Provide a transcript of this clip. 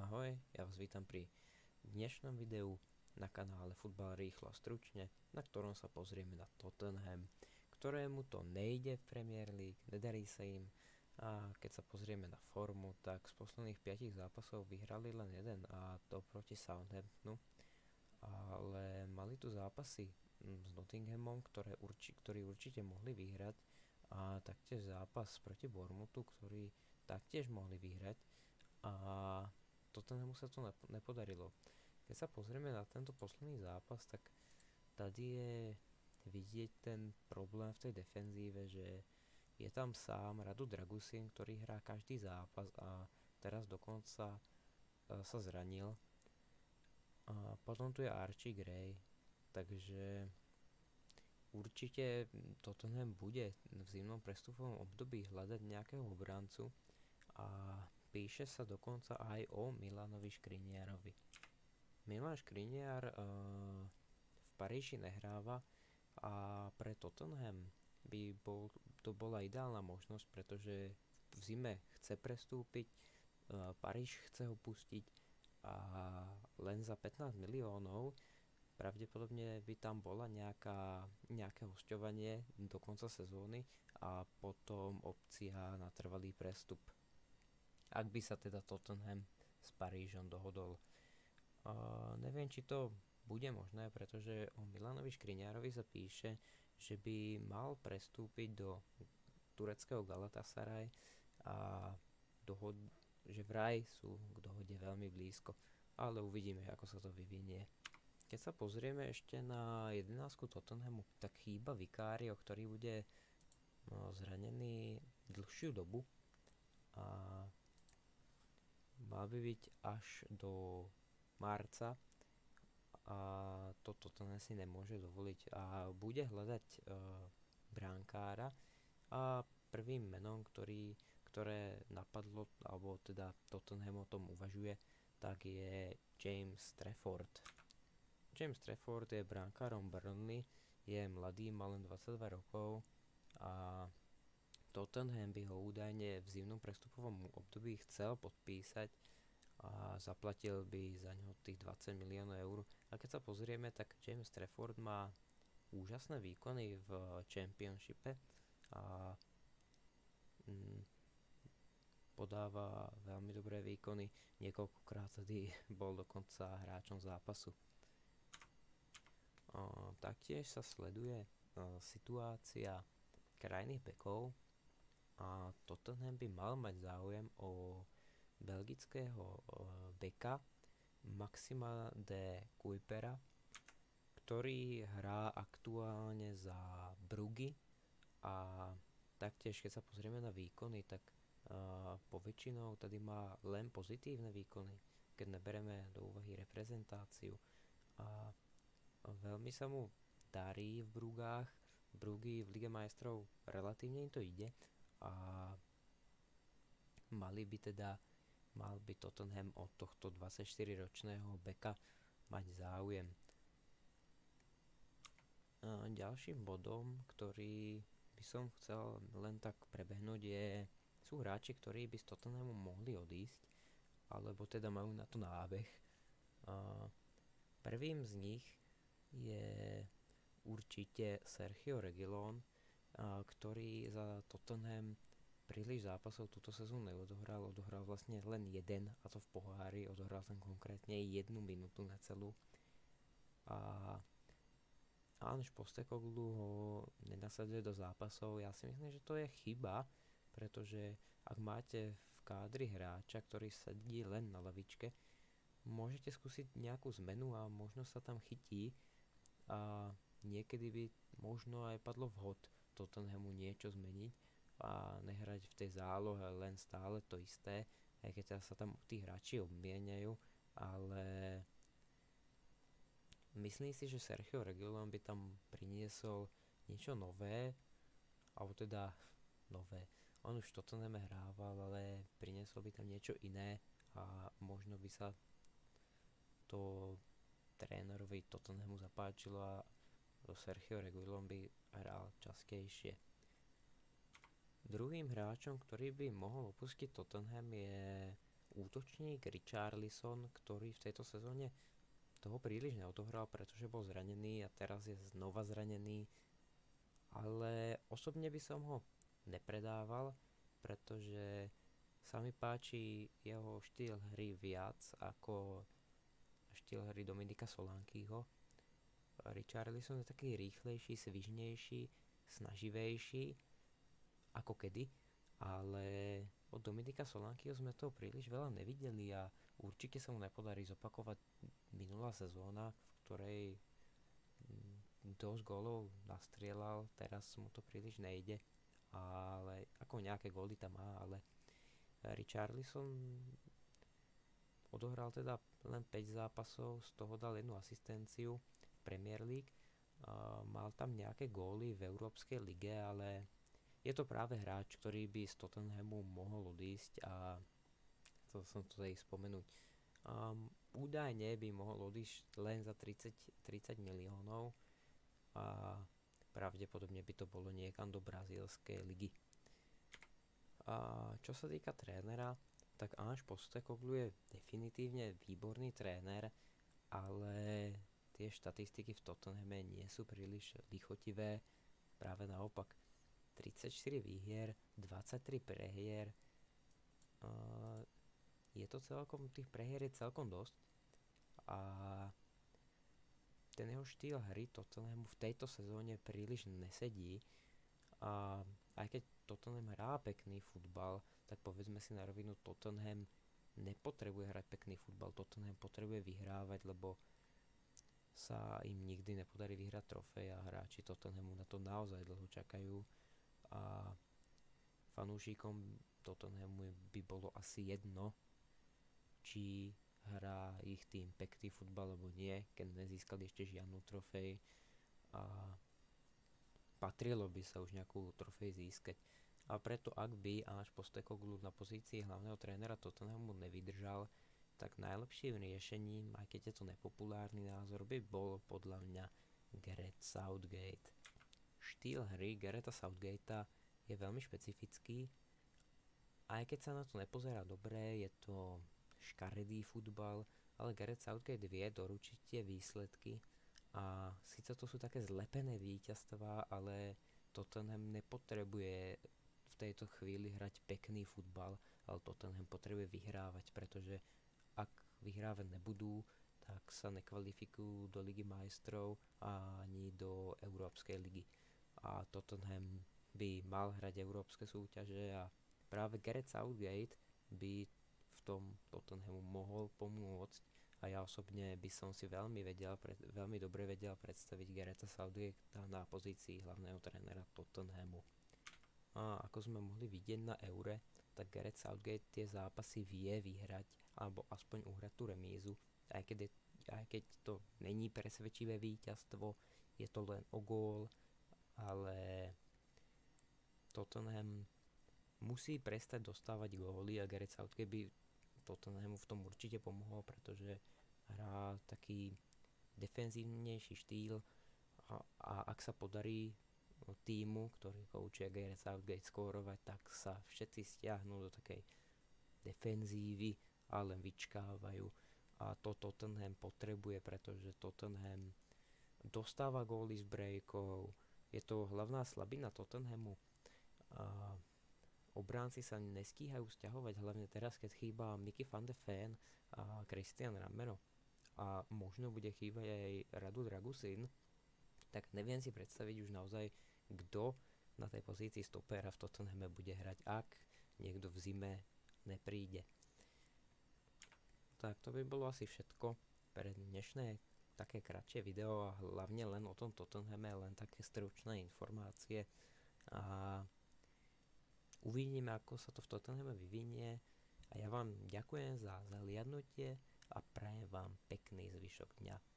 Ahoj, ja vás vítam pri dnešnom videu na kanále Futbal rýchlo a stručne, na ktorom sa pozrieme na Tottenham, ktorému to nejde v Premier League, nedarí sa im a keď sa pozrieme na formu, tak z posledných 5 zápasov vyhrali len jeden a to proti Southamptonu, ale mali tu zápasy s Nottinghamom, ktorí určite mohli vyhrať a taktiež zápas proti Bournemouthu, ktorý taktiež mohli vyhrať a Tottenhamu sa to nepodarilo. Keď sa pozrieme na tento posledný zápas, tak tady je vidieť ten problém v tej defenzíve, že je tam sám Radu Dragusin, ktorý hrá každý zápas a teraz dokonca sa zranil. A potom tu je Archie Gray, takže určite Tottenham bude v zimnom prestupovom období hľadať nejakého obrancu a píše sa dokonca aj o Milanovi Škriniarovi. Milan Škriniar v Paríži nehráva a pre Tottenham to bola ideálna možnosť, pretože v zime chce prestúpiť, Paríž chce ho pustiť a len za 15 miliónov pravdepodobne by tam bola nejaké hosťovanie do konca sezóny a potom opcia na trvalý prestup, ak by sa teda Tottenham s Parížom dohodol. Neviem, či to bude možné, pretože o Milanovi Škriniarovi sa píše, že by mal prestúpiť do tureckého Galatasaray a že vraj sú k dohode veľmi blízko, ale uvidíme, ako sa to vyvinie. Keď sa pozrieme ešte na 11 Tottenhamu, tak chýba Vicario, ktorý bude zranený dlhšiu dobu a mal by byť až do marca a to Tottenham si nemôže dovoliť a bude hľadať bránkára a prvým menom, ktoré napadlo, alebo teda Tottenham o tom uvažuje, tak je James Trafford. James Trafford je bránkárom Burnley, je mladý, má len 22 rokov a Tottenham by ho údajne v zimnom prestupovom období chcel podpísať a zaplatil by za ňo tých 20 miliónov eur. A keď sa pozrieme, tak James Trafford má úžasné výkony v Championshipe a podáva veľmi dobré výkony. Niekoľkokrát tedy bol dokonca hráčom zápasu. Taktiež sa sleduje situácia krajných bekov a Tottenham by mal mať záujem o belgického beka Maxima de Kuipera, ktorý hrá aktuálne za Bruggy a taktiež keď sa pozrieme na výkony, tak poväčšinou tady má len pozitívne výkony, keď nebereme do úvahy reprezentáciu a veľmi sa mu darí v Brugách. Bruggy v Lige majstrov relatívne im to ide a mal by Tottenham od tohto 24-ročného beka mať záujem. Ďalším bodom, ktorý by som chcel len tak prebehnúť, sú hráči, ktorí by z Tottenhamu mohli odísť, alebo teda majú na to nábeh. Prvým z nich je určite Sergio Reguilón, ktorý za Tottenham príliš zápasov túto sezónu neodohral, odohral vlastne len jeden, a to v pohári, odohral tam konkrétne 1 minútu na celú. A Ange Postecoglou ho nenasadzuje do zápasov. Ja si myslím, že to je chyba, pretože ak máte v kádri hráča, ktorý sedí len na lavičke, môžete skúsiť nejakú zmenu a možno sa tam chytí a niekedy by možno aj padlo vhod Tottenhamu niečo zmeniť a nehrať v tej zálohe len stále to isté, aj keď sa tam tí hráči obmieniajú, ale myslím si, že Sergio Reguilón by tam priniesol niečo nové, alebo teda nové. On už v Tottenhame hrával, ale priniesol by tam niečo iné a možno by sa to trénerovi Tottenhamu zapáčilo a Sergio Reguilón by hral častejšie. Druhým hráčom, ktorý by mohol opustiť Tottenham, je útočník Richarlison, ktorý v tejto sezóne toho príliš neodohral, pretože bol zranený a teraz je znova zranený, ale osobne by som ho nepredával, pretože sa mi páči jeho štýl hry viac ako štýl hry Dominika Solankeho. Richarlison je taký rýchlejší, svižnejší, snaživejší ako kedy, ale od Dominika Solankeho sme toho príliš veľa nevideli a určite sa mu nepodarí zopakovať minulá sezóna, v ktorej dosť gólov nastrieľal, teraz mu to príliš nejde, ale ako nejaké góly tam má, ale Richarlison odohral teda len 5 zápasov, z toho dal jednu asistenciu v Premier League, mal tam nejaké góly v Európskej lige, ale je to práve hráč, ktorý by z Tottenhamu mohol odísť a chcel som to tady spomenúť. Údajne by mohol odísť len za 30 miliónov a pravdepodobne by to bolo niekam do brazílskej ligy. A čo sa týka trénera, tak Ange Postecoglou je definitívne výborný tréner, ale tie štatistiky v Tottenhame nie sú príliš lichotivé, práve naopak. 34 výhier, 23 prehier, je to celkom, tých prehier je celkom dosť a ten jeho štýl hry Tottenhamu v tejto sezóne príliš nesedí a aj keď Tottenham hrá pekný futbal, tak povedzme si na rovinu, Tottenham nepotrebuje hrať pekný futbal, Tottenham potrebuje vyhrávať, lebo sa im nikdy nepodarí vyhrať trofej a hráči Tottenhamu na to naozaj dlho čakajú a fanúšikom Tottenhamu by bolo asi jedno, či hrá ich tým pekný futbal alebo nie, keď nezískali ešte žiadnu trofej a patrilo by sa už nejakú trofej získať. A preto ak by Ange Postecoglou na pozícii hlavného trénera Tottenhamu nevydržal, tak najlepším riešením, aj keď je to nepopulárny názor, by bol podľa mňa Gareth Southgate. Štýl hry Garetha Southgatea je veľmi špecifický, aj keď sa na to nepozerá dobre, je to škaredý futbal, ale Gareth Southgate vie doručiť tie výsledky a síce to sú také zlepené víťazstvá, ale Tottenham nepotrebuje v tejto chvíli hrať pekný futbal, ale Tottenham potrebuje vyhrávať, pretože ak vyhrávať nebudú, tak sa nekvalifikujú do Ligy majstrov ani do Európskej ligy. A Tottenham by mal hrať európske súťaže a práve Gareth Southgate by v tom Tottenhamu mohol pomôcť a ja osobne by som si veľmi dobre vedel predstaviť Garetha Southgatea na pozícii hlavného trénera Tottenhamu. A ako sme mohli vidieť na Eure, tak Gareth Southgate tie zápasy vie vyhrať alebo aspoň uhrať tú remízu, aj keď to není presvedčivé víťazstvo, je to len o gól, ale Tottenham musí prestať dostávať góly a Gareth Southgate by Tottenhamu v tom určite pomohol, pretože hrá taký defenzívnejší štýl a ak sa podarí týmu, ktorý koučuje Gareth Southgate skórovať, tak sa všetci stiahnú do takej defenzívy a len vyčkávajú a to Tottenham potrebuje, pretože Tottenham dostáva góly z breakov, je to hlavná slabina Tottenhamu a obránci sa nestíhajú sťahovať, hlavne teraz, keď chýba Mickey van de Ven a Christian Romero a možno bude chýbať aj Radu Dragusin, tak neviem si predstaviť už naozaj, kto na tej pozícii stopera v Tottenhame bude hrať, ak niekto v zime nepríde. Tak to by bolo asi všetko pre dnešné také kratšie video a hlavne len o tom Tottenhame, len také stručné informácie a uvidíme, ako sa to v Tottenhame vyvinie a ja vám ďakujem za zhliadnutie a prajem vám pekný zvyšok dňa.